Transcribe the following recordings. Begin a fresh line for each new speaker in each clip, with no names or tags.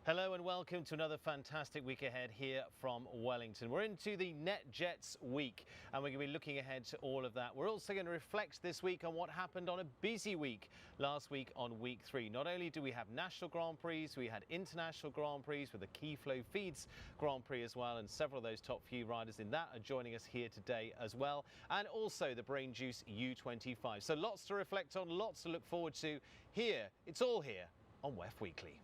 Hello and welcome to another fantastic week ahead here from Wellington. We're into the NetJets week and we're going to be looking ahead to all of that. We're also going to reflect this week on what happened on a busy week last week on week 3. Not only do we have national Grand Prix, we had international Grand Prix with the Key Flow Feeds Grand Prix as well, and several of those top few riders in that are joining us here today as well, and also the Brain Juice U25. So lots to reflect on, lots to look forward to here. It's all here on WEF Weekly.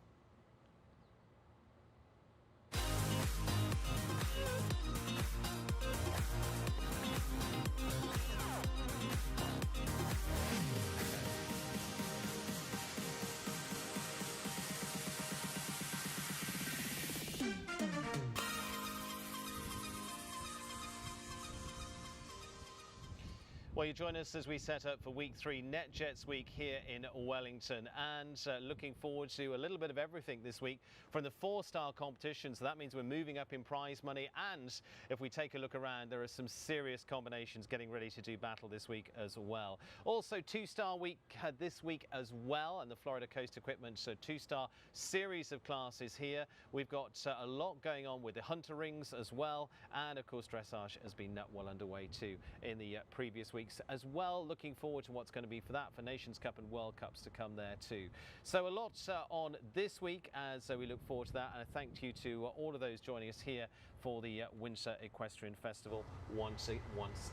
Well, you join us as we set up for week 3 NetJets week here in Wellington, and looking forward to a little bit of everything this week from the 4-star competition. So that means we're moving up in prize money, and if we take a look around, there are some serious combinations getting ready to do battle this week as well. Also 2-star week this week as well, and the Florida Coast Equipment 2-star series of classes here. We've got a lot going on with the Hunter Rings as well, and of course dressage has been well underway too in the previous weeks as well. Looking forward to what's going to be for that, for Nations Cup and World Cups to come there too. So a lot on this week as we look forward to that, and a thank you to all of those joining us here for the Winter Equestrian Festival once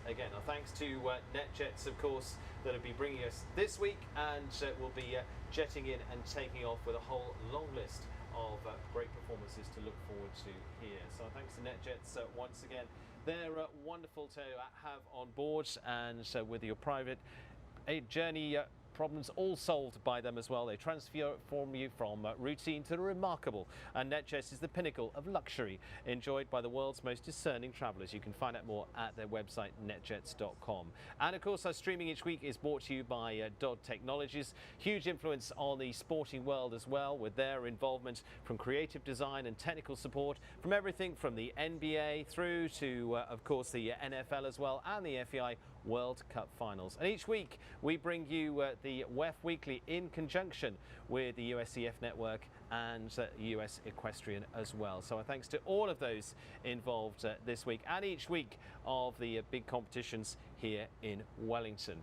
again. Our thanks to NetJets, of course, that have been bringing us this week, and we'll be jetting in and taking off with a whole long list of great performances to look forward to here. So thanks to NetJets once again. They're wonderful to have on board, and with your private journey problems all solved by them as well. They transform you from routine to the remarkable, and NetJets is the pinnacle of luxury enjoyed by the world's most discerning travellers. You can find out more at their website netjets.com. And of course our streaming each week is brought to you by Dodd Technologies, huge influence on the sporting world as well, with their involvement from creative design and technical support from everything from the NBA through to of course the NFL as well, and the FEI World Cup finals. And each week we bring you the WEF Weekly in conjunction with the USCF Network and US Equestrian as well. So thanks to all of those involved this week and each week of the big competitions here in Wellington.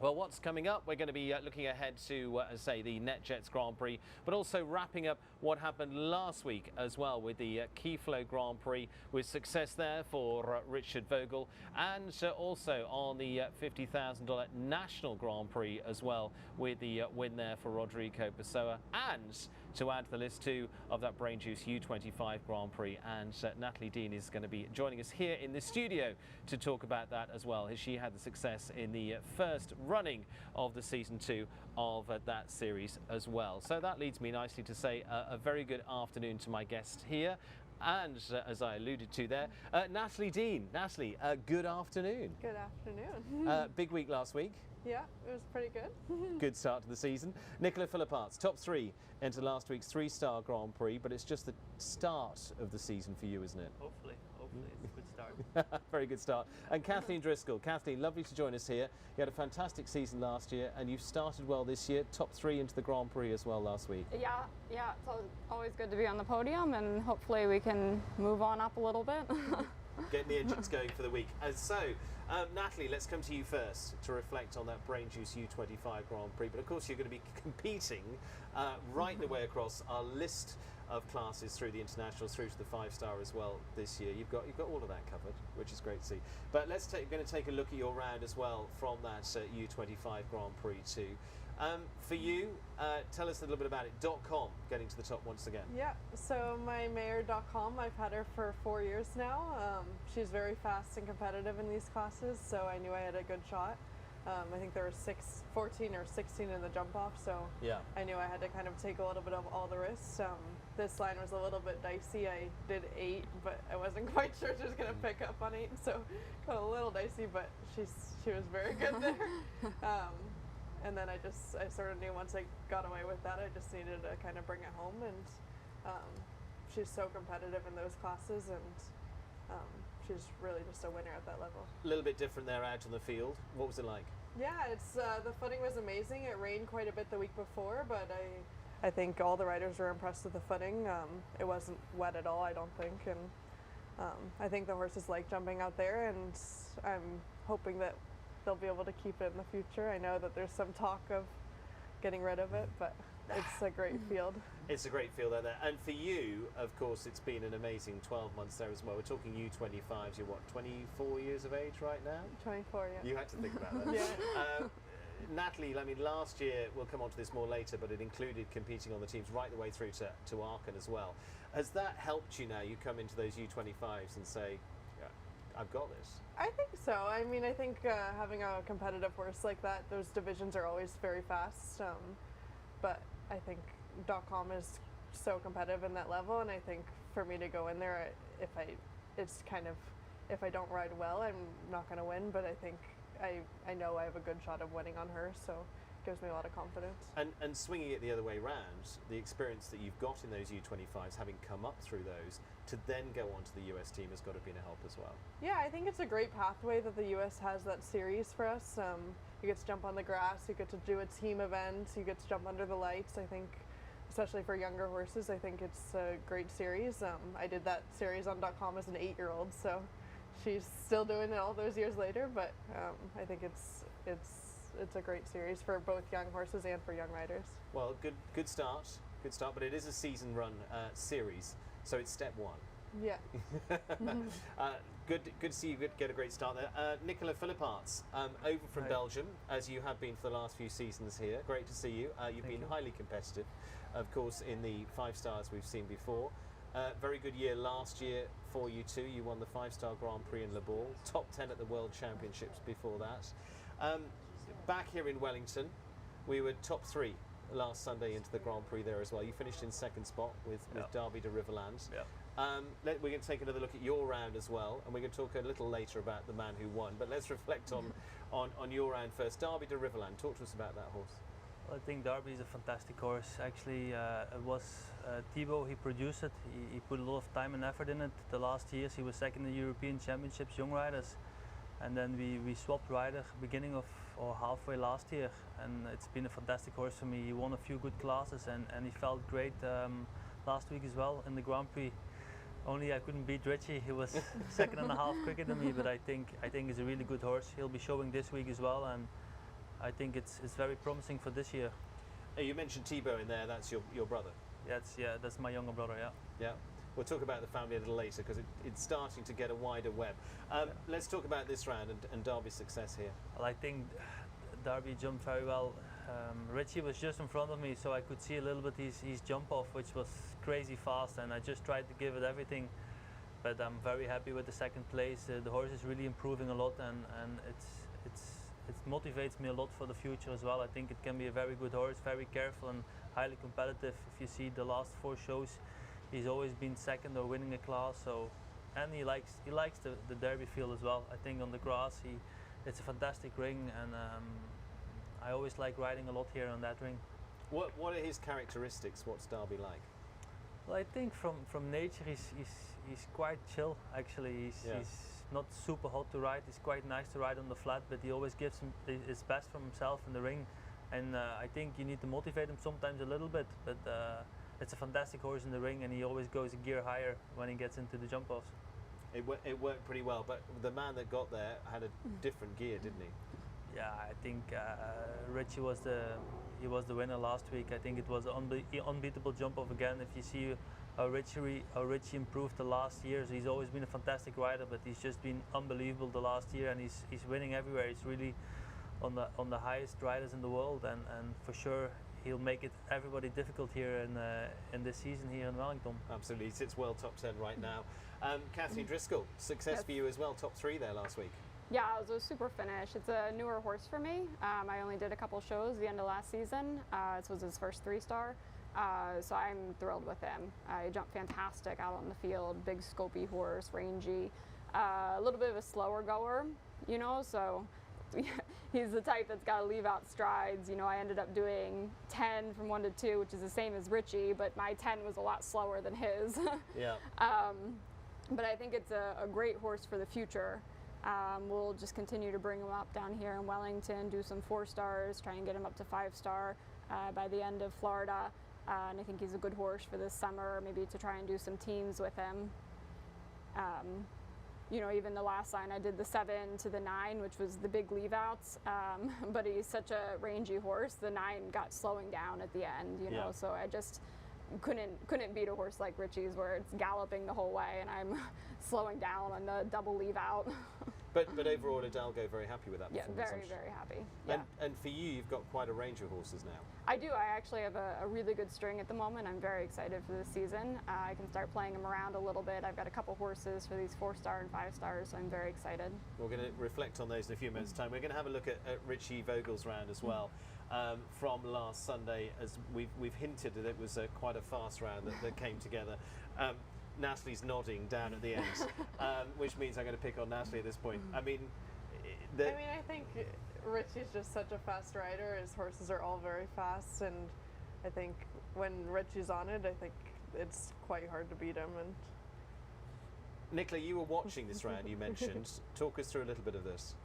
Well, what's coming up? We're going to be looking ahead to, say, the NetJets Grand Prix, but also wrapping up what happened last week as well with the Key Flow Grand Prix, with success there for Richard Vogel, and also on the $50,000 National Grand Prix as well, with the win there for Rodrigo Pessoa, and to add to the list too of that Brain Juice U25 Grand Prix. And Natalie Dean is going to be joining us here in the studio to talk about that as well, as she had the success in the first running of the season 2 of that series as well. So that leads me nicely to say a very good afternoon to my guest here, and as I alluded to there, Natalie Dean. Natalie, good afternoon.
Good afternoon.
Big week last week.
Yeah, it was pretty good.
Good start to the season. Nicola Philippaerts, top 3 into last week's 3-star Grand Prix, but it's just the start of the season for you, isn't it?
Hopefully it's a good start.
Very good start. And Cathleen Driscoll. Kathleen, lovely to join us here. You had a fantastic season last year, and you've started well this year. Top 3 into the Grand Prix as well last week.
Yeah, it's always good to be on the podium, and hopefully we can move on up a little bit.
Getting the engines going for the week. So, Natalie, let's come to you first to reflect on that Brain Juice U25 Grand Prix. But of course, you're going to be competing right the way across our list of classes through the internationals, through to the 5-star as well this year. You've got all of that covered, which is great to see. But we're going to take a look at your round as well from that U25 Grand Prix too. For you, tell us a little bit about it. .com getting to the top once again.
Yeah, so my mare.com, I've had her for 4 years now. She's very fast and competitive in these classes, so I knew I had a good shot. I think there were 14 or 16 in the jump off, so yeah. I knew I had to kind of take a little bit of all the risks. This line was a little bit dicey. I did 8, but I wasn't quite sure she was going to pick up on 8, so got a little dicey, but she was very good there. And then I sort of knew once I got away with that, I just needed to kind of bring it home, and she's so competitive in those classes, and she's really just a winner at that level.
A little bit different there out on the field. What was it like?
Yeah, it's the footing was amazing. It rained quite a bit the week before, but I think all the riders were impressed with the footing. It wasn't wet at all, I don't think, and I think the horses like jumping out there, and I'm hoping that they'll be able to keep it in the future. I know that there's some talk of getting rid of it, but it's a great field.
It's a great field out there. And for you, of course, it's been an amazing 12 months there as well. We're talking U25s. You're what, 24 years of age right now? 24, yeah. You had to think about that.
Yeah.
Natalie, I mean, last year, we'll come on to this more later, but it included competing on the teams right the way through to Aachen as well. Has that helped you now? You come into those U25s and say, yeah, I've got this.
I think so. I mean, I think having a competitive horse like that, those divisions are always very fast. But I think .com is so competitive in that level, and I think for me to go in there, if I don't ride well, I'm not going to win. But I think I know I have a good shot of winning on her, so it gives me a lot of confidence.
And swinging it the other way round, the experience that you've got in those U25s, having come up through those, to then go on to the US team has got to be a help as well. Yeah,
I think it's a great pathway that the US has that series for us. You get to jump on the grass, you get to do a team event, you get to jump under the lights. I think, especially for younger horses, I think it's a great series. I did that series on .com as an 8-year-old, so she's still doing it all those years later, but I think it's a great series for both young horses and for young riders.
Well, good start, but it is a season run series, so it's step one.
Yeah.
Good to see you get a great start there. Nicola Philippaerts, over from Belgium, as you have been for the last few seasons here. Great to see you. You've been highly competitive, of course, in the 5 stars we've seen before. Very good year last year for you too. You won the 5-star Grand Prix in Le Bourg, top 10 at the World Championships before that. Back here in Wellington, we were top 3 last Sunday into the Grand Prix there as well. You finished in 2nd spot with Derby de Riverland. We're going to take another look at your round as well, and we're going to talk a little later about the man who won, but let's reflect on your round first. Derby de Riverland, talk to us about that horse.
Well, I think Derby is a fantastic horse. Actually, it was Thibaut, he produced it. He put a lot of time and effort in it. The last years he was 2nd in the European Championships, young riders. And then we swapped rider beginning of or halfway last year. And it's been a fantastic horse for me. He won a few good classes and he felt great last week as well in the Grand Prix. Only I couldn't beat Richie. He was 2nd and a half quicker than me, but I think he's a really good horse. He'll be showing this week as well, and I think it's very promising for this year.
You mentioned Thibaut in there. That's your brother.
That's my younger brother.
Yeah. We'll talk about the family a little later because it's starting to get a wider web. Let's talk about this round and Derby's success here.
Well, I think Derby jumped very well. Richie was just in front of me, so I could see a little bit his jump off, which was crazy fast, and I just tried to give it everything. But I'm very happy with the 2nd place. The horse is really improving a lot, and it motivates me a lot for the future as well. I think it can be a very good horse, very careful and highly competitive. If you see the last 4 shows, he's always been 2nd or winning a class. So, and he likes the Derby field as well. I think on the grass, it's a fantastic ring, and I always like riding a lot here on that ring.
What are his characteristics? What's Derby like?
Well, I think from nature he's quite chill actually. He's not super hot to ride. He's quite nice to ride on the flat, but he always gives his best from himself in the ring. And I think you need to motivate him sometimes a little bit, but it's a fantastic horse in the ring, and he always goes a gear higher when he gets into the jump offs.
It worked pretty well, but the man that got there had a different gear, didn't he?
Yeah, I think Richie was the winner last week. I think it was an unbeatable jump off again. If you see how Richie improved the last years, he's always been a fantastic rider, but he's just been unbelievable the last year, and he's winning everywhere. He's really on the highest riders in the world, and for sure he'll make it everybody difficult here in this season here in Wellington.
Absolutely, he sits well top 10 right now. Cathleen, Driscoll, success for you as well, top 3 there last week.
Yeah, it was a super finish. It's a newer horse for me. I only did a couple shows the end of last season. This was his first 3-star. So I'm thrilled with him. He jumped fantastic out on the field, big scopy horse, rangy, a little bit of a slower goer, so he's the type that's got to leave out strides. I ended up doing 10 from 1 to 2, which is the same as Richie, but my 10 was a lot slower than his.
Yeah.
But I think it's a great horse for the future. We'll just continue to bring him up down here in Wellington, do some 4 stars, try and get him up to 5-star by the end of Florida. and I think he's a good horse for this summer, maybe to try and do some teams with him. You know, even the last sign I did the 7 to the 9, which was the big leave outs, but he's such a rangy horse. The 9 got slowing down at the end, you know, so I just couldn't beat a horse like Richie's where it's galloping the whole way and I'm slowing down on the double leave out.
But overall, Hidalgo very happy with that performance.
Yeah, very happy. Yeah.
And for you, you've got quite a range of horses now.
I do. I actually have a really good string at the moment. I'm very excited for this season. I can start playing them around a little bit. I've got a couple horses for these 4-star and 5-stars, so I'm very excited. We're
going to reflect on those in a few minutes' time. We're going to have a look at Richie Vogel's round as well. From last Sunday, as we've hinted that it was quite a fast round that came together. Natalie's nodding down at the end, which means I'm going to pick on Natalie at this point. I mean,
I think Richie's just such a fast rider. His horses are all very fast, and I think when Richie's on it, I think it's quite hard to beat him. And
Nicola, you were watching this round, you mentioned. Talk us through a little bit of this.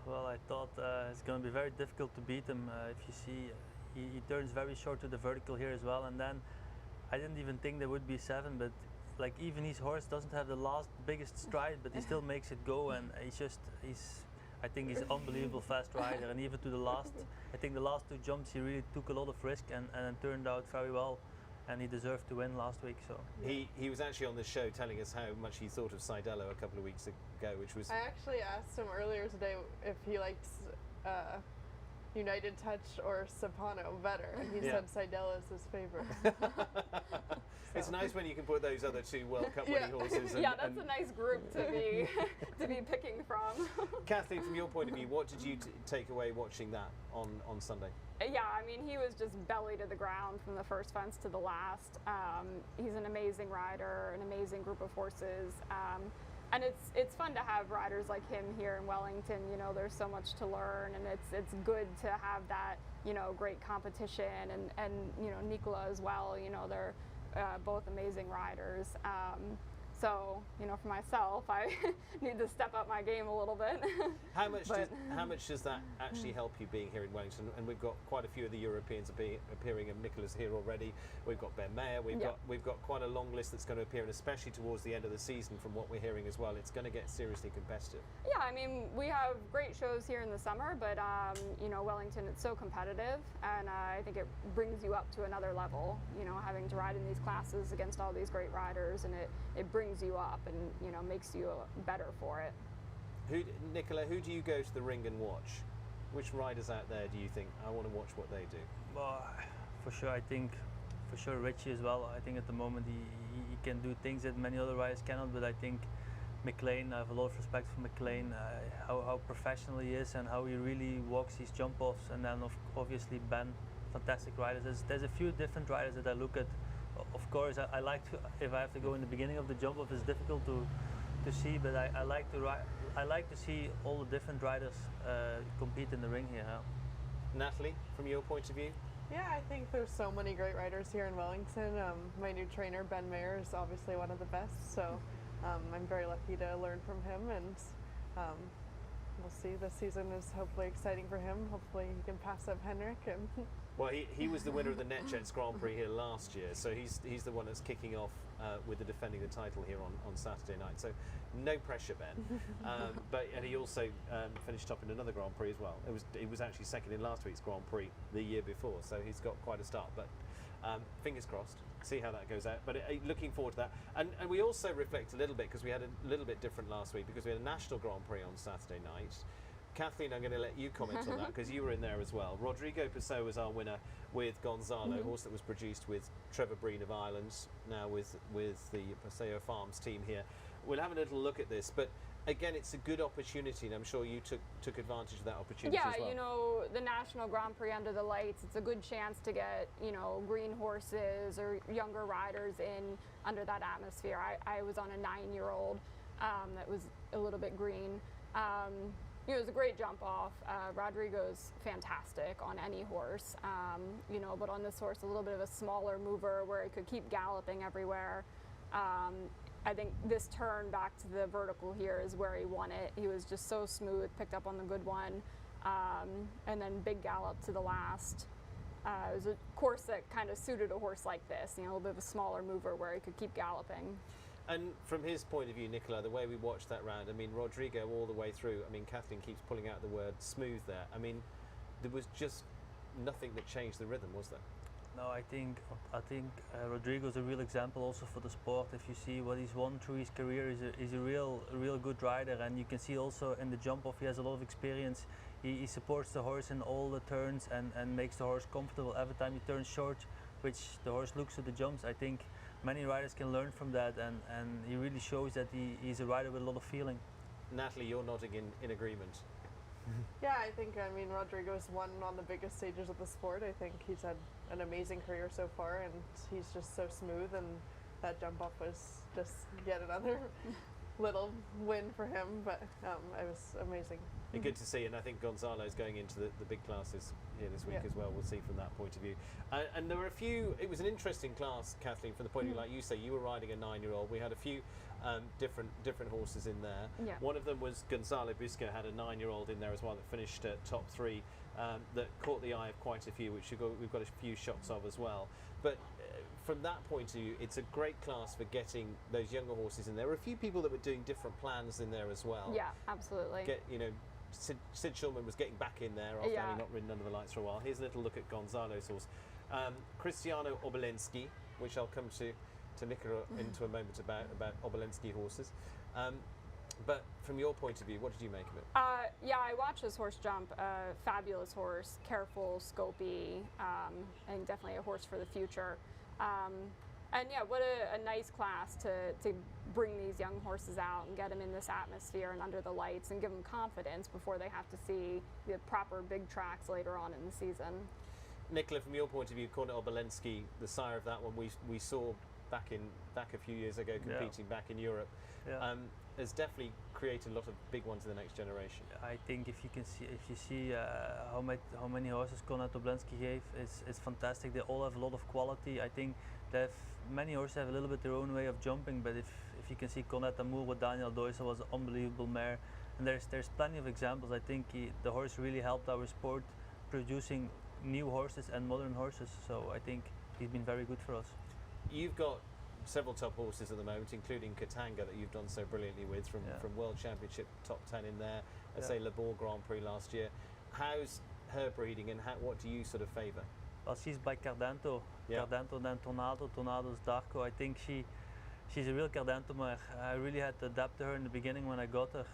Well, I thought it's going to be very difficult to beat him. If you see, he turns very short to the vertical here as well, and then I didn't even think there would be 7, but like even his horse doesn't have the last biggest stride, but he still makes it go, and I think he's an unbelievable fast rider, and even to the last, I think the last 2 jumps he really took a lot of risk and turned out very well, and he deserved to win last week. So
he was actually on the show telling us how much he thought of Sidello a couple of weeks ago, which was.
I actually asked him earlier today if he liked United Touch or Sapano better, and he said Sidello is his favorite.
It's nice when you can put those other 2 World Cup winning horses.
And, that's a nice group to be picking from.
Kathleen, from your point of view, what did you take away watching that on Sunday?
Yeah, I mean, he was just belly to the ground from the first fence to the last. He's an amazing rider, an amazing group of horses. And it's fun to have riders like him here in Wellington. You know, there's so much to learn, and it's good to have that, you know, great competition, and you know, Nicola as well. You know, they're both amazing riders. So, you know, for myself, I need to step up my game a little bit.
How much does that actually help you being here in Wellington? And we've got quite a few of the Europeans appearing, and Nicola's here already. We've got Ben Mayer. We've got quite a long list that's going to appear, and especially towards the end of the season, from what we're hearing as well, it's going to get seriously competitive. Yeah,
I mean, we have great shows here in the summer, but you know, Wellington, it's so competitive, and I think it brings you up to another level. You know, having to ride in these classes against all these great riders, and it brings you up and, you know, makes you better for it.
Nicola, who do you go to the ring and watch? Which riders out there do you think, I want to watch what they do?
Well, for sure, I think for sure Richie as well. I think at the moment he can do things that many other riders cannot, but I think McLean, I have a lot of respect for McLean, how professional he is and how he really walks his jump offs, and then obviously Ben, fantastic riders. There's a few different riders that I look at. Of course, I like to, if I have to go in the beginning of the jump off, it's difficult to see, but I like to see all the different riders compete in the ring here.
Natalie, from your point of view?
Yeah, I think there's so many great riders here in Wellington. My new trainer, Ben Mayer, is obviously one of the best, so I'm very lucky to learn from him, and we'll see. This season is hopefully exciting for him. Hopefully he can pass up Henrik.
Well, he was the winner of the NetJets Grand Prix here last year, so he's the one that's kicking off with defending the title here on Saturday night. So no pressure, Ben. And he also finished up in another Grand Prix as well. He was actually second in last week's Grand Prix the year before, so he's got quite a start. But fingers crossed, see how that goes out. But looking forward to that. And we also reflect a little bit, because we had a little bit different last week, because we had a National Grand Prix on Saturday night. Kathleen, I'm going to let you comment on that, because you were in there as well. Rodrigo Pessoa was our winner with Gonzalo, horse that was produced with Trevor Breen of Ireland, now with the Paseo Farms team here. We'll have a little look at this, but again, it's a good opportunity, and I'm sure you took advantage of that opportunity as well.
Yeah, you know, the National Grand Prix under the lights, it's a good chance to get, you know, green horses or younger riders in under that atmosphere. I was on a 9-year-old that was a little bit green. You know, it was a great jump off. Rodrigo's fantastic on any horse, you know, but on this horse, a little bit of a smaller mover where he could keep galloping everywhere. I think this turn back to the vertical here is where he won it. He was just so smooth, picked up on the good one, and then big gallop to the last. It was a course that kind of suited a horse like this, a little bit of a smaller mover where he could keep galloping.
And from his point of view, Nicola, the way we watched that round, I mean, Rodrigo all the way through, I mean, Cathleen keeps pulling out the word smooth there. I mean, there was just nothing that changed the rhythm, was there?
No, I think Rodrigo's a real example also for the sport. If you see what he's won through his career, he's a real good rider, and you can see also in the jump off he has a lot of experience. He supports the horse in all the turns and makes the horse comfortable every time he turns short, which the horse looks to the jumps. I think many riders can learn from that, and he really shows that he's a rider with a lot of feeling.
Natalie, you're nodding in agreement.
Yeah, I mean, Rodrigo's won on the biggest stages of the sport. I think he's had an amazing career so far, and he's just so smooth, and that jump off was just yet another little win for him, but it was amazing.
And good to see, and I think Gonzalo's going into the big classes here this week as well. We'll see from that point of view. And there were a few, it was an interesting class, Kathleen, from the point of view, like you say, you were riding a 9-year-old. We had a few different horses in there.
Yeah.
One of them was Gonzalo Busca, had a 9-year-old in there as well that finished top 3, that caught the eye of quite a few, which we've got a few shots of as well. But from that point of view, it's a great class for getting those younger horses in there. There were a few people that were doing different plans in there as well.
Yeah, absolutely.
Sid Shulman was getting back in there after having not ridden under the lights for a while. Here's a little look at Gonzalo's horse. Cristiano Obolensky, which I'll come to Nicola into a moment about Obolensky horses. But from your point of view, what did you make of it?
Yeah, I watched this horse jump. Fabulous horse, careful, scopy. I think definitely a horse for the future. And yeah, what a nice class to bring these young horses out and get them in this atmosphere and under the lights and give them confidence before they have to see the proper big tracks later on in the season.
Nicola, from your point of view, Cornet Obolensky, the sire of that one, we saw back a few years ago competing back in Europe, has definitely created a lot of big ones in the next generation.
I think if you see how many horses Cornet Obolensky gave, it's fantastic. They all have a lot of quality. I think many horses have a little bit their own way of jumping, but if you can see Cornet Amour with Daniel Deusser was an unbelievable mare, and there's plenty of examples. I think the horse really helped our sport producing new horses and modern horses, so I think he's been very good for us.
You've got several top horses at the moment, including Katanga that you've done so brilliantly with, from World Championship top 10 in there, say Le Bourg Grand Prix last year. How's her breeding, and what do you sort of favour?
Well, she's by Cardento. Cardento, then Tornado. Tornado's Darko. I think she's a real Cardento mare. I really had to adapt to her in the beginning when I got her.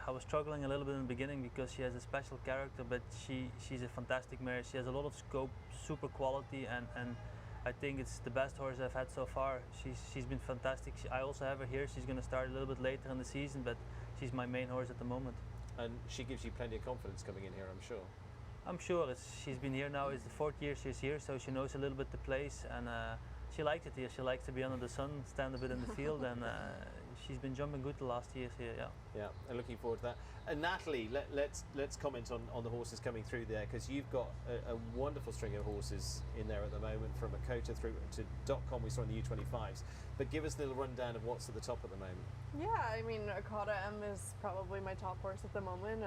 I was struggling a little bit in the beginning because she has a special character, but she's a fantastic mare. She has a lot of scope, super quality, and I think it's the best horse I've had so far. She's been fantastic. I also have her here. She's going to start a little bit later in the season, but she's my main horse at the moment.
And she gives you plenty of confidence coming in here, I'm sure.
I'm sure. She's been here now. It's the 4th year she's here, so she knows a little bit the place, and she likes it here. She likes to be under the sun, stand a bit in the field, and she's been jumping good the last years here.
Yeah, and looking forward to that. And Natalie, let's comment on the horses coming through there, because you've got a wonderful string of horses in there at the moment, from Akota through to .com we saw in the U25s. But give us a little rundown of what's at the top at the moment.
Yeah, I mean, Akota M is probably my top horse at the moment.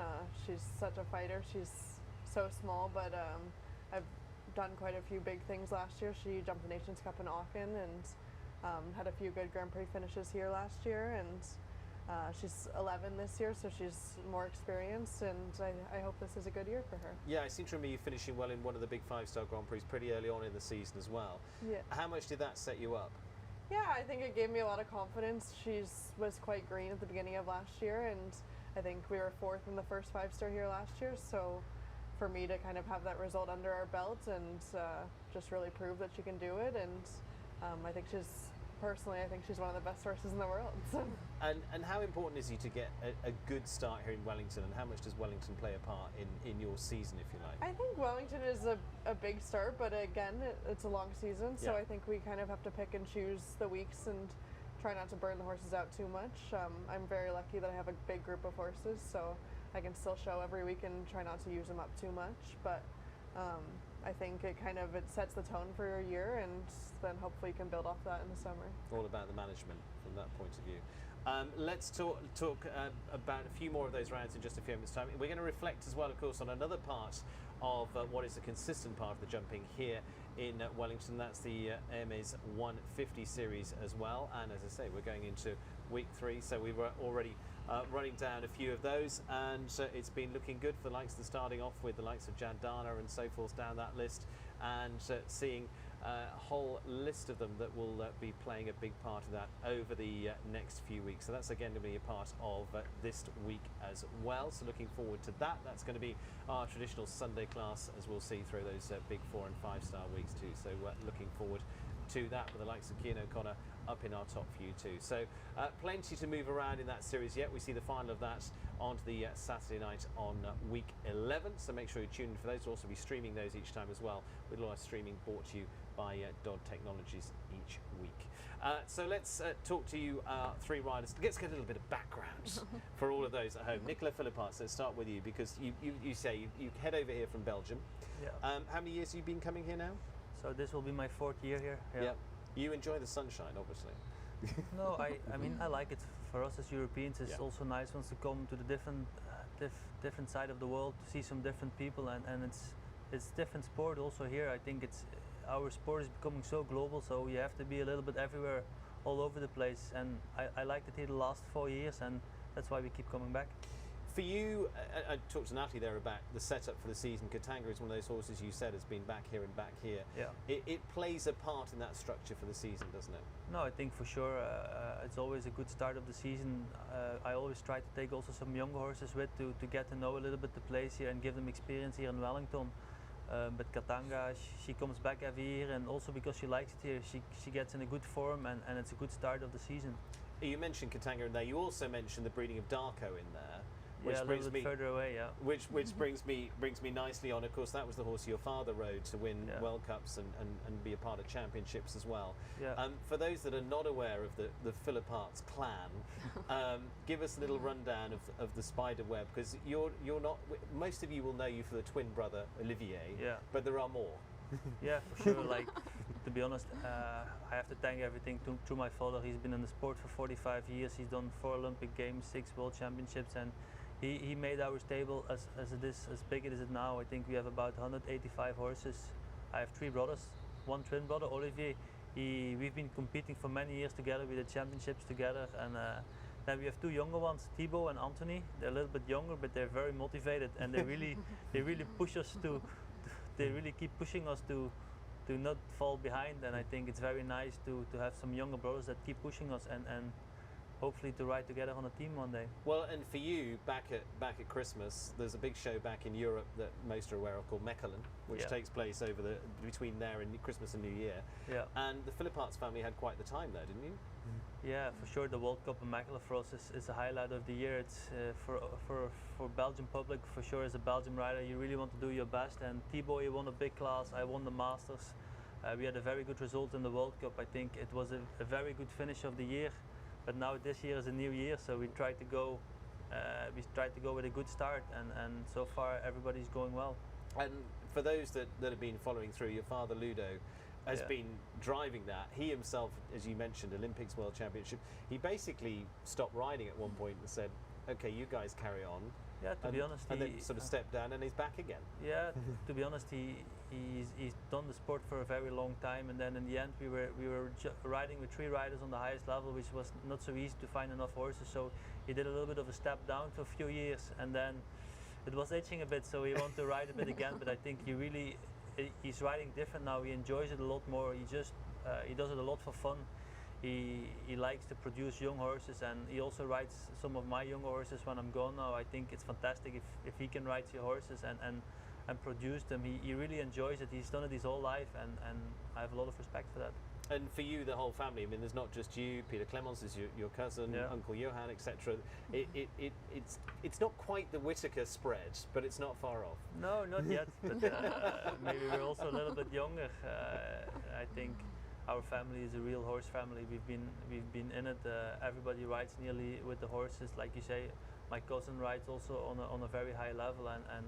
She's such a fighter. She's so small, but I've done quite a few big things last year. She jumped the Nations Cup in Aachen and had a few good Grand Prix finishes here last year, and she's 11 this year, so she's more experienced, and I hope this is a good year for her. Yeah,
I seem to remember you finishing well in one of the big 5-star Grand Prix pretty early on in the season as well.
Yeah.
How much did that set you up?
Yeah, I think it gave me a lot of confidence. She was quite green at the beginning of last year, and I think we were 4th in the first 5-star here last year, so for me to kind of have that result under our belt and just really prove that she can do it, and I think she's one of the best horses in the world. So.
And how important is it to get a good start here in Wellington, and how much does Wellington play a part in your season, if you like?
I think Wellington is a big start, but again, it's a long season, so I think we kind of have to pick and choose the weeks and try not to burn the horses out too much. I'm very lucky that I have a big group of horses, so I can still show every week and try not to use them up too much, but I think it sets the tone for your year, and then hopefully you can build off that in the summer.
All about the management from that point of view. Let's talk about a few more of those rounds in just a few minutes' time. We're going to reflect as well, of course, on another part of what is a consistent part of the jumping here in Wellington. That's the AMA's 150 series as well. And as I say, we're going into week 3, so we were already running down a few of those, and it's been looking good for the likes of starting off with the likes of Jandana and so forth down that list, and seeing a whole list of them that will be playing a big part of that over the next few weeks. So that's again going to be a part of this week as well. So looking forward to that. That's going to be our traditional Sunday class, as we'll see through those big 4- and 5-star weeks too. So looking forward to that with the likes of Keane O'Connor up in our top few too. So plenty to move around in that series yet. We see the final of that on the Saturday night on week 11, so make sure you tune in for those. We'll also be streaming those each time as well, with live streaming brought to you by Dodd Technologies each week. So let's talk to you 3 riders. Let's get a little bit of background for all of those at home. Nicola Philippaerts, let's start with you, because you say you head over here from Belgium.
Yeah.
How many years have you been coming here now?
So this will be my 4th year here.
Yeah. You enjoy the sunshine, obviously.
No, I mean, I like it. For us as Europeans, it's also nice once to come to the different side of the world, to see some different people, and it's different sport also here. I think our sport is becoming so global, so you have to be a little bit everywhere, all over the place, and I liked it here the last 4 years, and that's why we keep coming back.
For you, I talked to Natalie there about the setup for the season. Katanga is one of those horses you said has been back here and back here.
Yeah.
It plays a part in that structure for the season, doesn't it?
No, I think for sure it's always a good start of the season. I always try to take also some younger horses with to get to know a little bit the place here and give them experience here in Wellington. But Katanga, she comes back every year, and also because she likes it here, she gets in a good form, and it's a good start of the season.
You mentioned Katanga in there. You also mentioned the breeding of Darko in there. Which
yeah, a little bit further away, yeah.
Which brings me nicely on. Of course, that was the horse your father rode to win World Cups and be a part of championships as well.
Yeah.
For those that are not aware of the Philippaerts clan, give us a little rundown of the spider web, because you're not. Most of you will know you for the twin brother Olivier.
Yeah.
But there are more.
Yeah, for sure. Like, to be honest, I have to thank everything to my father. He's been in the sport for 45 years. He's done 4 Olympic Games, 6 World Championships, and he made our stable as it is, as big as it is now. I think we have about 185 horses. I have 3 brothers, 1 twin brother, Olivier. We've been competing for many years together. We did championships together, and then we have 2 younger ones, Thibaut and Anthony. They're a little bit younger, but they're very motivated, and they really push us to. They really keep pushing us to not fall behind, and I think it's very nice to have some younger brothers that keep pushing us and hopefully to ride together on a team one day.
Well, and for you, back at Christmas, there's a big show back in Europe that most are aware of called Mechelen, which takes place over between there and Christmas and New Year.
Yeah.
And the Philippaerts family had quite the time there, didn't you?
Yeah, for sure. The World Cup in Mechelen for us is a highlight of the year. It's for Belgian public, for sure. As a Belgian rider, you really want to do your best. And Thibaut, he won a big class. I won the Masters. We had a very good result in the World Cup. I think it was a very good finish of the year. But now this year is a new year, so we try to go with a good start, and so far everybody's going well.
And for those that have been following through, your father Ludo has been driving that. He himself, as you mentioned, Olympics, World Championship, he basically stopped riding at one point and said, okay, you guys carry on.
Yeah, to be honest,
and then sort of stepped down and he's back again.
Yeah, to be honest, he's done the sport for a very long time, and then in the end we were riding with 3 riders on the highest level, which was not so easy to find enough horses. So he did a little bit of a step down for a few years, and then it was itching a bit, so he wanted to ride a bit again. But I think he's riding different now. He enjoys it a lot more. He does it a lot for fun. He likes to produce young horses, and he also rides some of my young horses when I'm gone now. I think it's fantastic if he can ride your horses and produce them. He really enjoys it. He's done it his whole life, and I have a lot of respect for that.
And for you, the whole family, I mean, there's not just you, Peter Clemens is your cousin, Uncle Johan, etc. It's not quite the Whittaker spread, but it's not far off.
No, not yet, but maybe we're also a little bit younger. I think our family is a real horse family. We've been in it. Everybody rides nearly with the horses, like you say. My cousin rides also on a very high level, and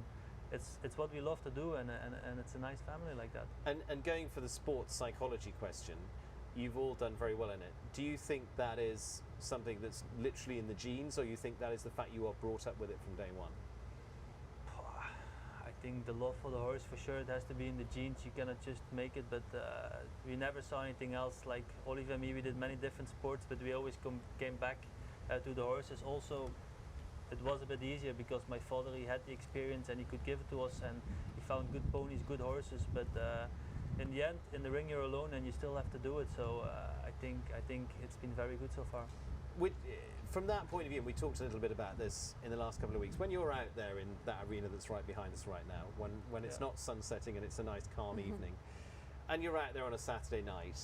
it's what we love to do, and it's a nice family like that.
And going for the sports psychology question, you've all done very well in it. Do you think that is something that's literally in the genes, or you think that is the fact you are brought up with it from day one?
I think the love for the horse, for sure, it has to be in the genes. You cannot just make it, but we never saw anything else. Like Oliver and me, we did many different sports, but we always came back to the horses. Also, it was a bit easier because my father, he had the experience and he could give it to us, and he found good ponies, good horses, but in the end, in the ring you're alone and you still have to do it. So I think it's been very good so far.
From that point of view, and we talked a little bit about this in the last couple of weeks, when you're out there in that arena that's right behind us right now, when it's not sunsetting and it's a nice calm evening, and you're out there on a Saturday night,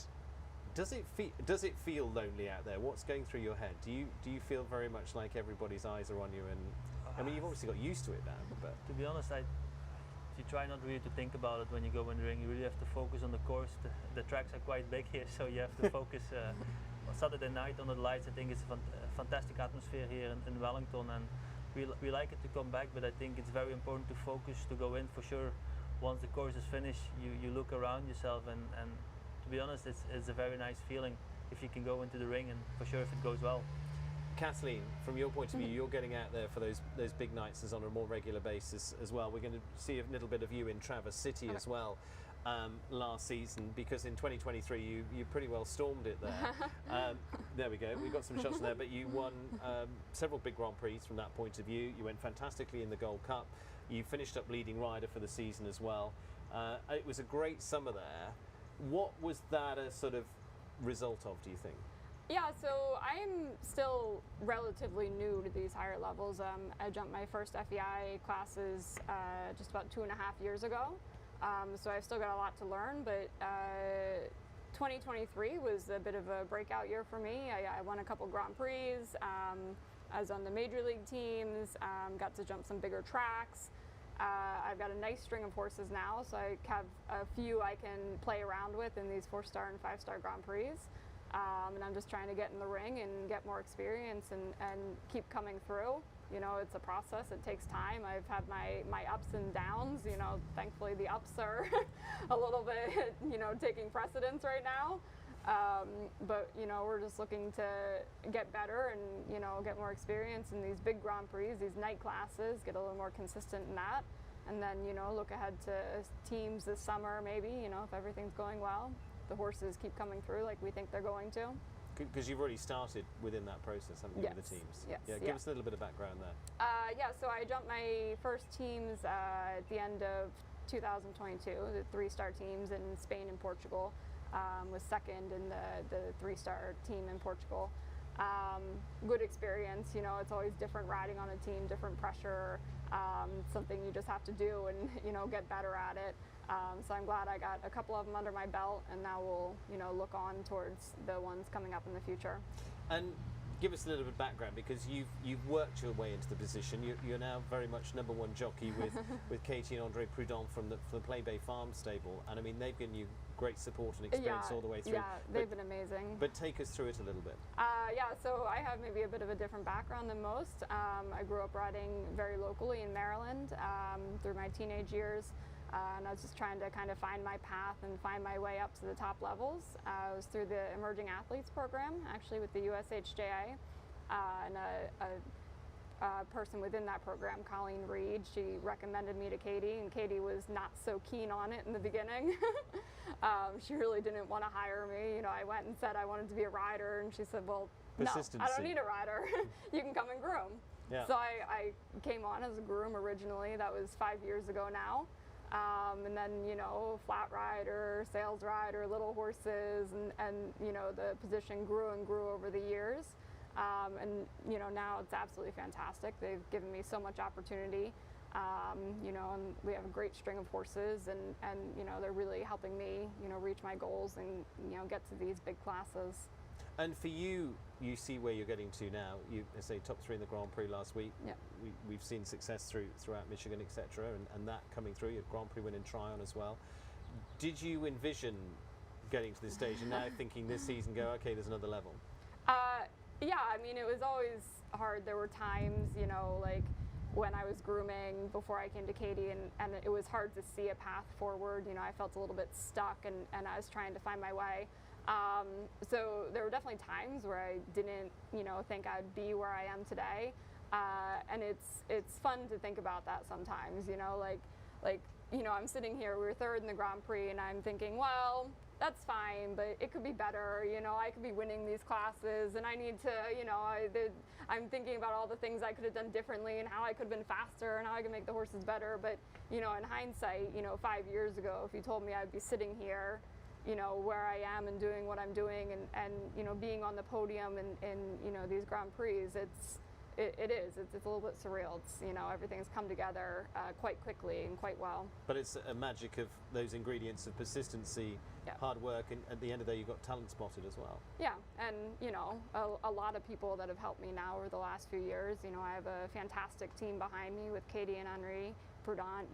does it feel lonely out there? What's going through your head? Do you feel very much like everybody's eyes are on you? And I mean, you've obviously got used to it now, but
to be honest, you try not really to think about it when you go in the ring. You really have to focus on the course. The tracks are quite big here, so you have to focus. On Saturday night under the lights, I think it's a fantastic atmosphere here in Wellington, and we like it to come back, but I think it's very important to focus, to go in for sure. Once the course is finished, you look around yourself, and to be honest, it's a very nice feeling if you can go into the ring, and for sure if it goes well.
Kathleen, from your point of view, you're getting out there for those big nights on a more regular basis as well. We're going to see a little bit of you in Traverse City as well. Last season, because in 2023 you pretty well stormed it there. There we go, we got some shots there, but you won several big Grand Prix from that point of view. You went fantastically in the Gold Cup. You finished up leading rider for the season as well. It was a great summer there. What was that a sort of result of, do you think?
Yeah, so I'm still relatively new to these higher levels. I jumped my first FEI classes just about 2.5 years ago. So I've still got a lot to learn, but 2023 was a bit of a breakout year for me. I won a couple Grand Prix. I was on the major league teams, got to jump some bigger tracks. I've got a nice string of horses now, so I have a few I can play around with in these 4-star and 5-star Grand Prix. And I'm just trying to get in the ring and get more experience and keep coming through. You know, it's a process, it takes time. I've had my ups and downs, you know, thankfully the ups are a little bit, you know, taking precedence right now. But, you know, we're just looking to get better and, you know, get more experience in these big Grand Prix, these night classes, get a little more consistent in that. And then, you know, look ahead to teams this summer maybe, you know, if everything's going well. The horses keep coming through like we think they're going to.
Because you've already started within that process, haven't you, with the teams?
Yes.
Yeah, give us a little bit of background there.
Yeah, so I jumped my first teams at the end of 2022, the 3-star teams in Spain and Portugal. Was second in the 3-star team in Portugal. Good experience, you know, it's always different riding on a team, different pressure, something you just have to do and, you know, get better at it. So I'm glad I got a couple of them under my belt, and now we'll, you know, look on towards the ones coming up in the future. And
give us a little bit of background, because you've worked your way into the position. You're now very much #1 jockey with Katie and Andre Prudhomme from the Play Bay Farm stable, and I mean they've given you great support and experience all the way through.
Yeah, they've been amazing.
But take us through it a little bit.
Yeah, so I have maybe a bit of a different background than most. I grew up riding very locally in Maryland through my teenage years. And I was just trying to kind of find my path and find my way up to the top levels. I was through the Emerging Athletes program, actually with the USHJA, and a person within that program, Colleen Reed, she recommended me to Katie, and Katie was not so keen on it in the beginning. She really didn't want to hire me. You know, I went and said I wanted to be a rider, and she said, well, no, I don't need a rider. You can come and groom. Yeah. So I came on as a groom originally. That was 5 years ago now. And then, you know, flat rider, sales rider, little horses, and you know, the position grew and grew over the years. And, you know, now it's absolutely fantastic. They've given me so much opportunity, you know, and we have a great string of horses, and, you know, they're really helping me, you know, reach my goals and, you know, get to these big classes.
And for you, you see where you're getting to now. You say top 3 in the Grand Prix last week.
Yeah.
We've seen success throughout Michigan, etc., and that coming through. Your Grand Prix win in Tryon as well. Did you envision getting to this stage and now thinking this season, go, okay, there's another level?
Yeah, I mean, it was always hard. There were times, you know, like when I was grooming before I came to Katie, and it was hard to see a path forward. You know, I felt a little bit stuck, and I was trying to find my way. So there were definitely times where I didn't, think I'd be where I am today. And it's fun to think about that sometimes, I'm sitting here, we were third in the Grand Prix, and I'm thinking, well, that's fine, but it could be better, I could be winning these classes, and I need to, I'm thinking about all the things I could have done differently and how I could have been faster and how I could make the horses better. But, in hindsight, 5 years ago, if you told me I'd be sitting here, where I am and doing what I'm doing and being on the podium and these Grand Prix, it's a little bit surreal. It's, everything's come together quite quickly and quite well.
But it's a magic of those ingredients of persistency, hard work, and at the end of the day, you've got talent spotted as well.
Yeah, and a lot of people that have helped me now over the last few years. I have a fantastic team behind me with Katie and Henri Prudent.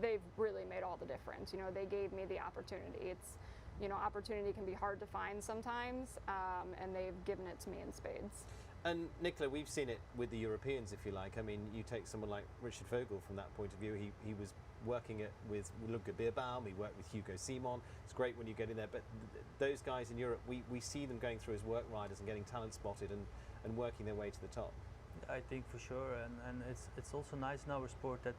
They've really made all the difference. They gave me the opportunity. It's, opportunity can be hard to find sometimes, and they've given it to me in spades.
And Nicola, we've seen it with the Europeans, if you like. I mean, you take someone like Richard Vogel from that point of view. He was working it with Ludger Beerbaum, he worked with Hugo Simon. It's great when you get in there, but those guys in Europe, we see them going through as work riders and getting talent spotted and working their way to the top.
I think for sure, and it's also nice in our sport that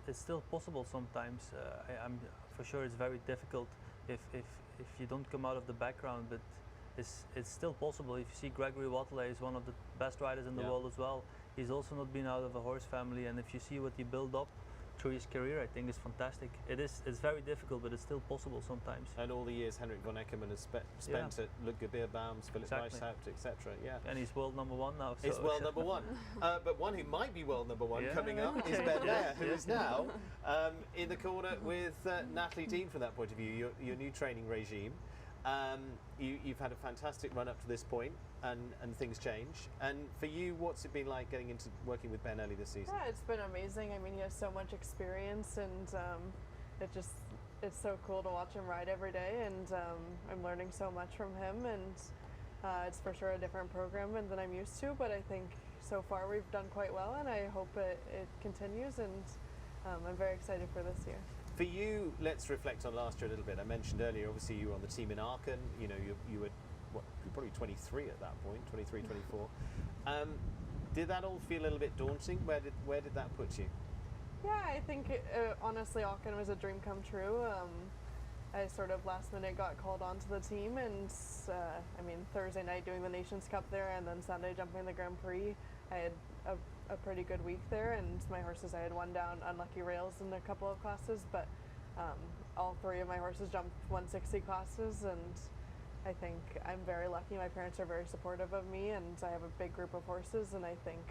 it's still possible sometimes. I'm for sure it's very difficult if you don't come out of the background, but it's still possible. If you see Gregory Watley is one of the best riders in the world as well. He's also not been out of a horse family, and if you see what he built up through his career, I think it's fantastic. It's very difficult, but it's still possible sometimes.
And all the years Henrik von Eckermann has spent at Ludger Beerbaum's, Philip Weishaupt, etc. Yeah.
And he's world number one now. So.
He's world number one. But one who might be world number one coming up is Ben Mayer, who is now in the corner with Natalie Dean from that point of view, your new training regime. You've had a fantastic run up to this point, and things change. And for you, what's it been like getting into working with Ben early this season?
Yeah, it's been amazing. I mean, he has so much experience, and it's so cool to watch him ride every day. And I'm learning so much from him, and it's for sure a different program than I'm used to. But I think so far we've done quite well, and I hope it continues. And I'm very excited for this year.
For you, let's reflect on last year a little bit. I mentioned earlier, obviously you were on the team in Aachen. You were you're probably 23 at that point, 23, 24. Did that all feel a little bit daunting? Where did that put you?
Yeah, I think honestly Aachen was a dream come true. I sort of last minute got called onto the team, and Thursday night doing the Nations Cup there, and then Sunday jumping the Grand Prix. I had a pretty good week there, and my horses, I had one down unlucky rails in a couple of classes, but all three of my horses jumped 160 classes, and I think I'm very lucky. My parents are very supportive of me, and I have a big group of horses, and I think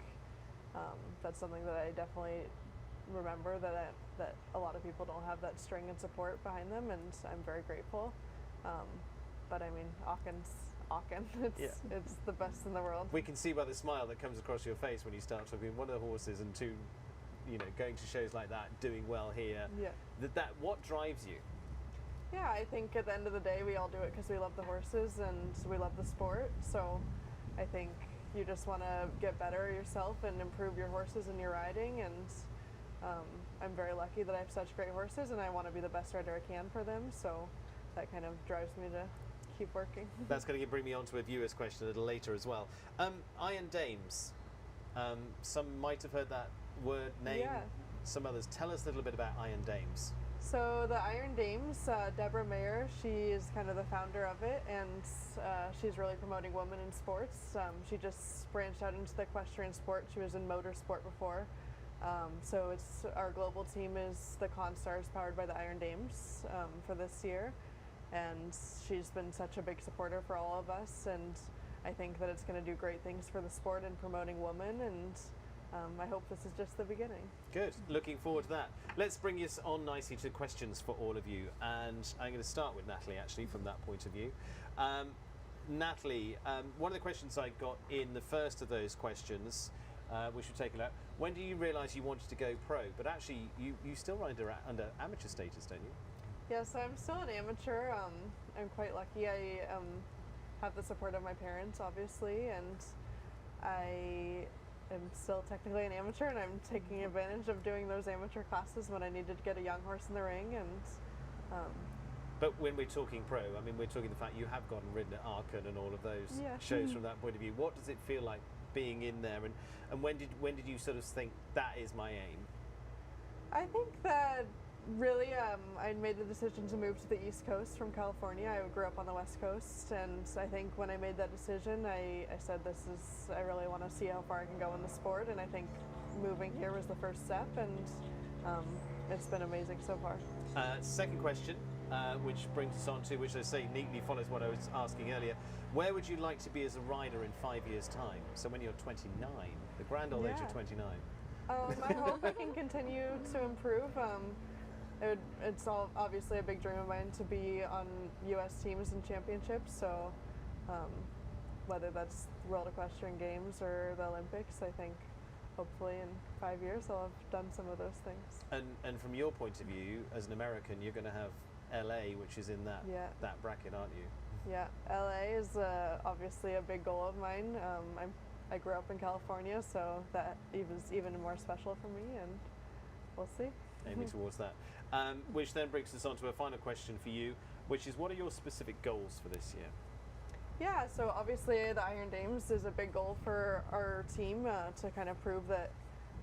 that's something that I definitely remember, that a lot of people don't have that string and support behind them, and I'm very grateful. But I mean, Aachen, it's the best in the world.
We can see by the smile that comes across your face when you start talking one of the horses, and two, going to shows like that, doing well here.
Yeah.
That what drives you?
Yeah, I think at the end of the day, we all do it because we love the horses and we love the sport. So I think you just want to get better yourself and improve your horses and your riding. And I'm very lucky that I have such great horses, and I want to be the best rider I can for them. So that kind of drives me to keep working.
That's going to bring me on to a viewer's question a little later as well. Iron Dames. Some might have heard that word name.
Yeah.
Some others. Tell us a little bit about Iron Dames.
So the Iron Dames, Deborah Mayer, she is kind of the founder of it, and she's really promoting women in sports. She just branched out into the equestrian sport. She was in motorsport before. So our global team is the Constars, powered by the Iron Dames for this year. And she's been such a big supporter for all of us, and I think that it's going to do great things for the sport and promoting women, and I hope this is just the beginning. Good.
Looking forward to that. Let's bring us on nicely to questions for all of you, and I'm going to start with Natalie, actually, from that point of view. Natalie, one of the questions I got in the first of those questions, which we've taken out, when do you realise you wanted to go pro? But actually, you still ride under amateur status, don't you?
Yeah, so I'm still an amateur. I'm quite lucky. I have the support of my parents, obviously, and I am still technically an amateur, and I'm taking advantage of doing those amateur classes when I needed to get a young horse in the ring. And
But when we're talking pro, I mean, we're talking the fact you have gone and ridden at Aachen and all of those shows from that point of view. What does it feel like being in there, and when did you sort of think that is my aim?
I think that really I made the decision to move to the East Coast from California. I grew up on the West Coast, and I think when I made that decision, I said I really want to see how far I can go in the sport, and I think moving here was the first step, and it's been amazing so far.
Second question, which brings us on to, which I say neatly follows what I was asking earlier. Where would you like to be as a rider in 5 years' time? So when you're 29, the grand old age of 29.
I hope I can continue to improve. It's obviously a big dream of mine to be on U.S. teams and championships. So whether that's World Equestrian Games or the Olympics, I think hopefully in 5 years I'll have done some of those things.
And from your point of view, as an American, you're going to have LA, which is in that bracket, aren't you?
Yeah, LA is obviously a big goal of mine. I grew up in California, so that was even more special for me, and we'll see.
Aiming towards that. Which then brings us on to a final question for you, which is, what are your specific goals for this year?
Yeah, so obviously the Iron Dames is a big goal for our team to kind of prove that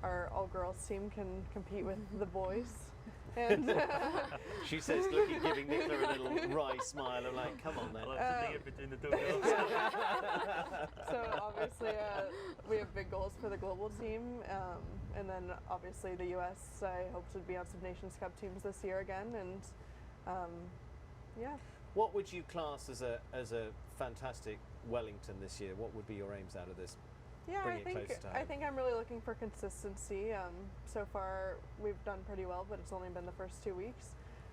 our all-girls team can compete with the boys. And
she says, giving Nicola a little wry smile. I'm like, come on then.
I'll have to dig it between the two girls.
So obviously we have big goals for the global team, and then obviously the US, I hope to be on some Nations Cup teams this year again, and yeah.
What would you class as a fantastic Wellington this year? What would be your aims out of this?
Yeah, I think I'm really looking for consistency. So far we've done pretty well, but it's only been the first 2 weeks.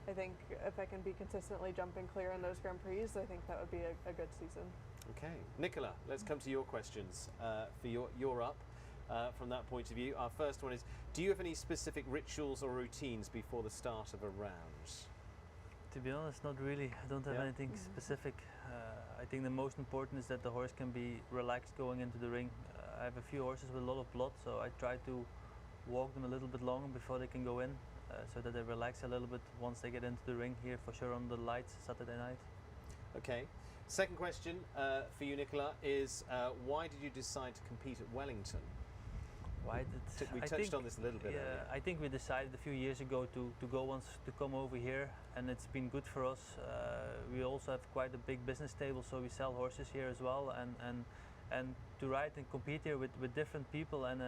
I think if I can be consistently jumping clear in those Grand Prix, I think that would be a good season.
Okay, Nicola, let's come to your questions. For you're up from that point of view. Our first one is, do you have any specific rituals or routines before the start of a round?
To be honest, not really. I don't have anything specific. I think the most important is that the horse can be relaxed going into the ring. I have a few horses with a lot of blood, so I try to walk them a little bit longer before they can go in, so that they relax a little bit once they get into the ring here, for sure on the lights Saturday night. Okay.
Second question for you, Nicola, is why did you decide to compete at Wellington? We touched on this a little bit earlier.
I think we decided a few years ago to come over here, and it's been good for us. We also have quite a big business table, so we sell horses here as well, and to ride and compete here with different people and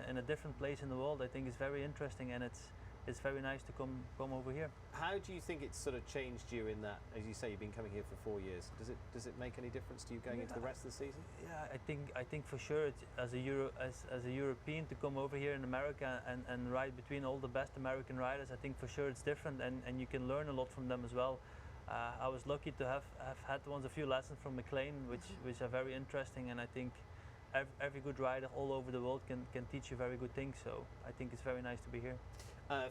in a different place in the world, I think is very interesting, and it's very nice to come over here.
How do you think it's sort of changed you in that, as you say, you've been coming here for 4 years? Does it make any difference to you going into the rest of the season?
Yeah, I think for sure as a European to come over here in America and ride between all the best American riders, I think for sure it's different, and you can learn a lot from them as well. I was lucky to have had once a few lessons from McLean, which are very interesting, and I think every good rider all over the world can teach you very good things. So I think it's very nice to be here.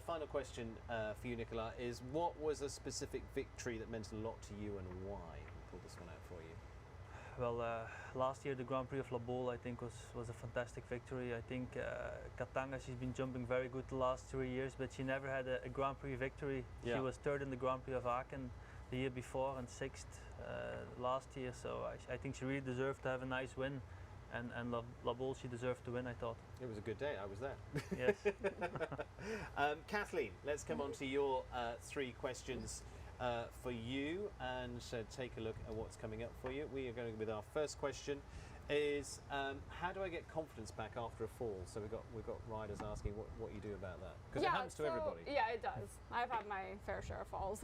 Final question for you, Nicola, is what was a specific victory that meant a lot to you, and why? I'll pull this one out for you.
Well, last year the Grand Prix of La Baule, I think, was a fantastic victory. I think Katanga, she's been jumping very good the last 3 years, but she never had a Grand Prix victory. Yeah. She was third in the Grand Prix of Aachen the year before and sixth last year, so I think she really deserved to have a nice win. And La Baule, she deserved to win, I thought.
It was a good day, I was there.
Yes.
Kathleen, let's come on to your 3 questions for you, and take a look at what's coming up for you. We are going with our first question is, how do I get confidence back after a fall? So we've got riders asking what you do about that, because it happens to everybody.
Yeah, it does. I've had my fair share of falls.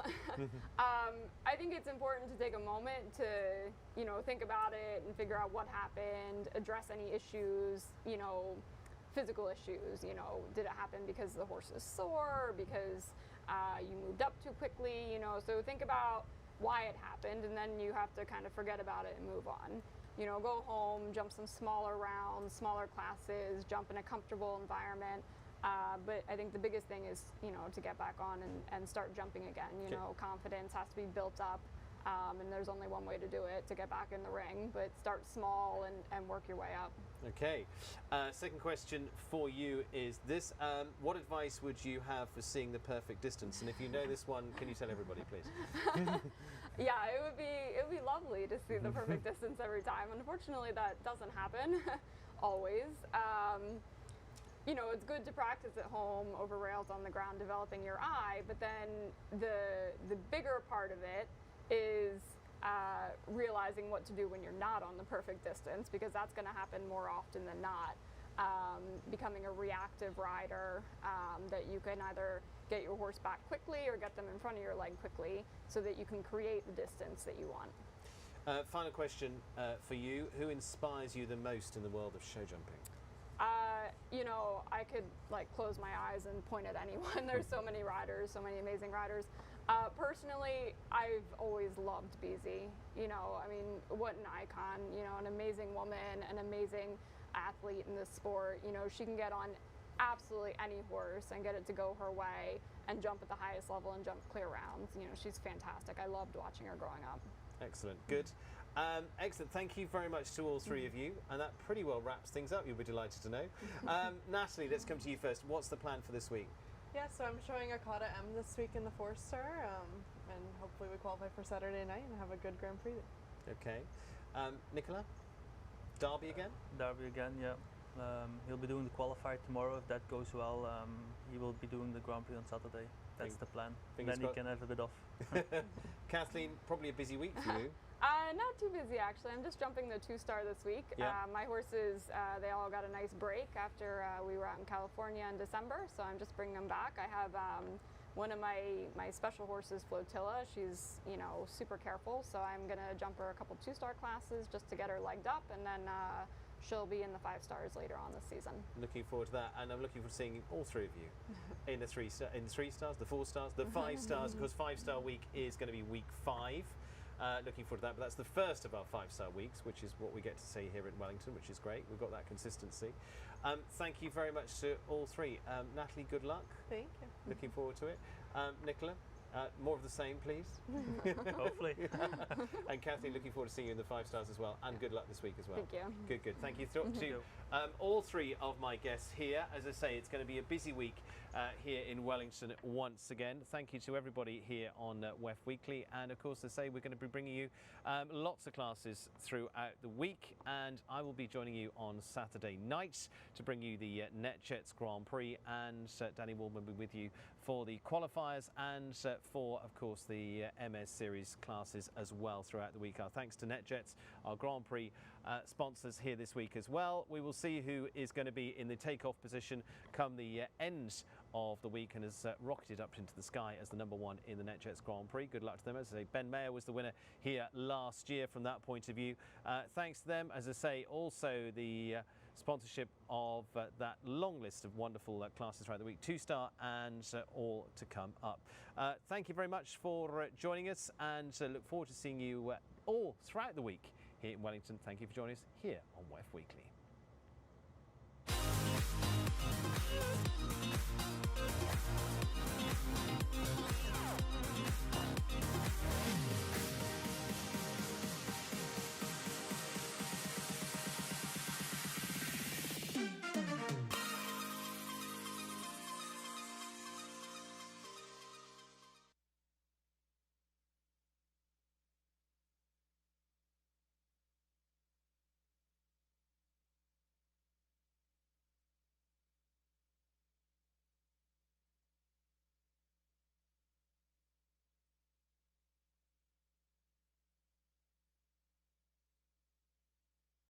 I think it's important to take a moment to think about it and figure out what happened, address any issues, physical issues. Did it happen because the horse is sore, or because you moved up too quickly? So think about why it happened, and then you have to kind of forget about it and move on. Go home, jump some smaller rounds, smaller classes, jump in a comfortable environment. But I think the biggest thing is, to get back on and start jumping again. Confidence has to be built up. And there's only one way to do it, to get back in the ring, but start small and work your way up.
Okay. Second question for you is this. What advice would you have for seeing the perfect distance? And if you know this one, can you tell everybody, please?
Yeah, it would be lovely to see the perfect distance every time. Unfortunately, that doesn't happen always. You know, it's good to practice at home over rails on the ground, developing your eye, but then the bigger part of it is realizing what to do when you're not on the perfect distance, because that's going to happen more often than not. Becoming a reactive rider, that you can either get your horse back quickly or get them in front of your leg quickly so that you can create the distance that you want.
Final question for you. Who inspires you the most in the world of show jumping?
You know, I could like close my eyes and point at anyone. There's so many riders, so many amazing riders. Personally, I've always loved BZ. You know, I mean, what an icon, you know, an amazing woman, an amazing athlete in this sport. You know, she can get on absolutely any horse and get it to go her way and jump at the highest level and jump clear rounds. You know, she's fantastic. I loved watching her growing up.
Excellent. Good. Excellent. Thank you very much to all three of you. And that pretty well wraps things up, you'll be delighted to know. Natalie, let's come to you first. What's the plan for this week?
Yeah, so I'm showing a Kata M this week in the 4-star, and hopefully we qualify for Saturday night and have a good Grand Prix.
Okay. Nicola? Derby again?
Derby again, yeah. He'll be doing the qualifier tomorrow. If that goes well, he will be doing the Grand Prix on Saturday. That's the plan. Then he can have a bit off.
Kathleen, probably a busy week for you.
Not too busy, actually. I'm just jumping the 2-star this week.
Yeah.
My horses, they all got a nice break after we were out in California in December, so I'm just bringing them back. I have one of my special horses, Flotilla. She's, you know, super careful, so I'm going to jump her a couple 2-star classes just to get her legged up, and then she'll be in the 5 stars later on this season.
Looking forward to that, and I'm looking forward to seeing all three of you in the 3 stars, the 4 stars, the 5 stars, because 5-star week is going to be week 5. Looking forward to that, but that's the first of our 5-star weeks, which is what we get to see here in Wellington, which is great. We've got that consistency. Thank you very much to all three. Natalie, good luck.
Thank you.
Looking forward to it. Nicola, more of the same, please.
Hopefully.
And Cathleen, looking forward to seeing you in the 5 stars as well, and good luck this week as well.
Thank you.
Good, good. Thank you to all three of my guests here. As I say, it's going to be a busy week here in Wellington once again. Thank you to everybody here on WEF Weekly, and of course, as I say, we're going to be bringing you lots of classes throughout the week, and I will be joining you on Saturday night to bring you the NetJets Grand Prix, and Danny Wilde will be with you for the qualifiers and for, of course, the MS Series classes as well throughout the week. Our thanks to NetJets, our Grand Prix sponsors here this week as well. We will see who is going to be in the takeoff position come the end of the week and has rocketed up into the sky as the #1 in the NetJets Grand Prix. Good luck to them. As I say, Ben Mayer was the winner here last year from that point of view. Thanks to them. As I say, also the sponsorship of that long list of wonderful classes throughout the week, 2-star and all to come up. Thank you very much for joining us, and look forward to seeing you all throughout the week here in Wellington. Thank you for joining us here on WEF Weekly.